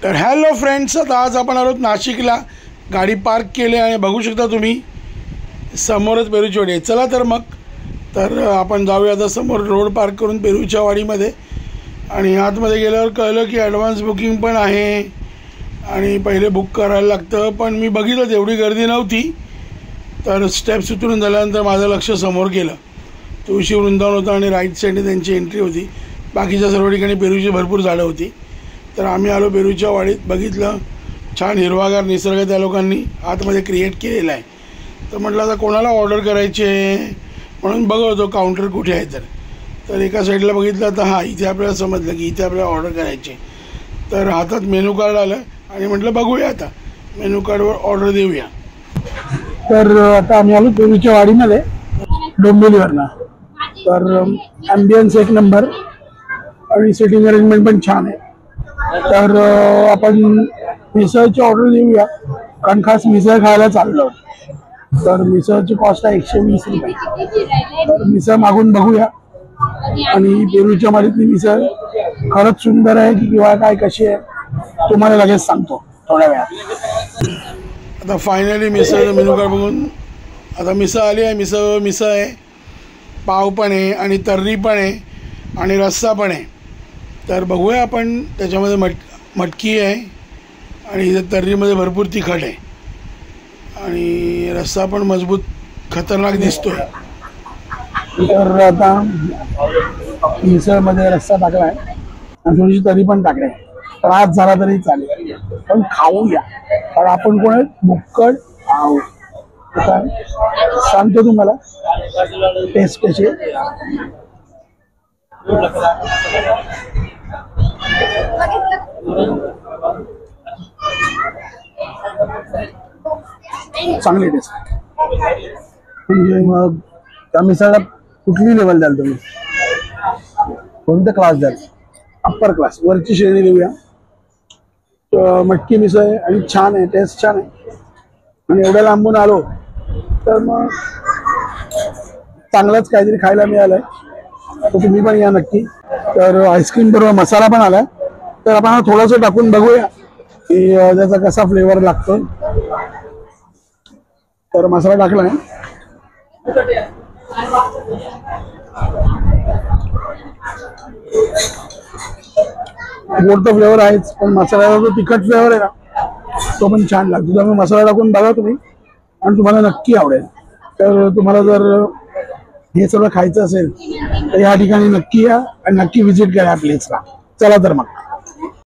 तर hello friends, आता आज आपण आलो नाशिकला. गाडी पार्क केली आणि बघू शकता तुम्ही समोरच पेरूची वाडी आहे. चला तर मग आपण जाऊया आता समोर रोड पार्क करून पेरूच्या वाडीमध्ये. आणि आतमध्ये गेल्यावर कळलं की ॲडव्हान्स बुकिंग पण आहे आणि पहिले बुक करायला लागतं. पण मी बघितलं तेवढी गर्दी नव्हती. तर स्टेप्स उतरून झाल्यानंतर माझं लक्ष समोर गेलं. तुळशी वृंदावन होतं आणि राईट साईडने त्यांची एंट्री होती. बाकीच्या सर्व ठिकाणी पेरूची भरपूर झाडं होती. तर आम्ही आलो पेरूच्या वाडीत. बघितलं छान हिरवागार निसर्ग त्या लोकांनी आतमध्ये क्रिएट केलेला आहे. तर म्हटलं आता कोणाला ऑर्डर करायची आहे म्हणून बघत होतो काउंटर कुठे आहे. तर एका साईडला बघितलं तर हां, इथे आपल्याला समजलं की इथे आपल्याला ऑर्डर करायची. तर हातात मेनू कार्ड आलं आणि म्हटलं बघूया आता मेनू कार्डवर ऑर्डर देऊया. तर आता आम्ही आलो पेरूच्या वाडीमध्ये डोंबिवलीवरनं. तर ॲम्बियन्स एक नंबर आणि सिटिंग अरेंजमेंट पण छान आहे. तर आपण मिसळची ऑर्डर देऊया कारण खास मिसळ खायला चाललो. तर मिसळची कॉस्ट आहे 120 रुपये. तर मिसळ मागून बघूया. आणि पेरूच्या वाडीतली मिसळ खरंच सुंदर आहे की किंवा काय कशी आहे तुम्हाला लगेच सांगतो थोड्या वेळात. आता फायनली मिसळ मेनू कार्ड बघून आता मिसळ आली आहे. मिसळ आहे, पाव पण आहे आणि तर्री पण आहे आणि रस्सा पण आहे. तर बघूया आपण. त्याच्यामध्ये मटकी आहे आणि इथे तर्रीमध्ये भरपूर तिखट आहे आणि रस्सा पण मजबूत खतरनाक दिसतोय. तर आता मिसळमध्ये रस्सा टाकला आहे आणि थोडीशी तर्री पण टाकली आहे. त्रास झाला तरी चालेल पण खाऊया कारण आपण कोण आहे भुक्कड आहोत. सांगतो तुम्हाला टेस्ट कशी चांगली टेस्ट. म्हणजे मग त्या मिसळला कुठली लेवल द्याल तुम्ही, कोणता क्लास द्याल? अप्पर क्लास, वरची श्रेणी देऊया. मटकी मिसळ आहे आणि छान आहे, टेस्ट छान आहे. आणि एवढ्या लांबून आलो तर मग चांगलंच काहीतरी खायला मिळालंय. तर तुम्ही पण या नक्की. तर आईस्क्रीम बरोबर मसाला पण आलाय. तर आपण थोडंसं टाकून बघूया की त्याचा कसा फ्लेवर लागतो. तर मसाला टाकलाय. गोड तर फ्लेवर आहेच पण मसाल्याचा जो तिखट फ्लेवर आहे ना तो पण छान लागतो. त्यामुळे मसाला टाकून बघा तुम्ही आणि तुम्हाला नक्की आवडेल. तर तुम्हाला जर हे सगळं खायचं असेल तर या ठिकाणी नक्की या आणि नक्की व्हिजिट करा प्लेसला. चला तर मग.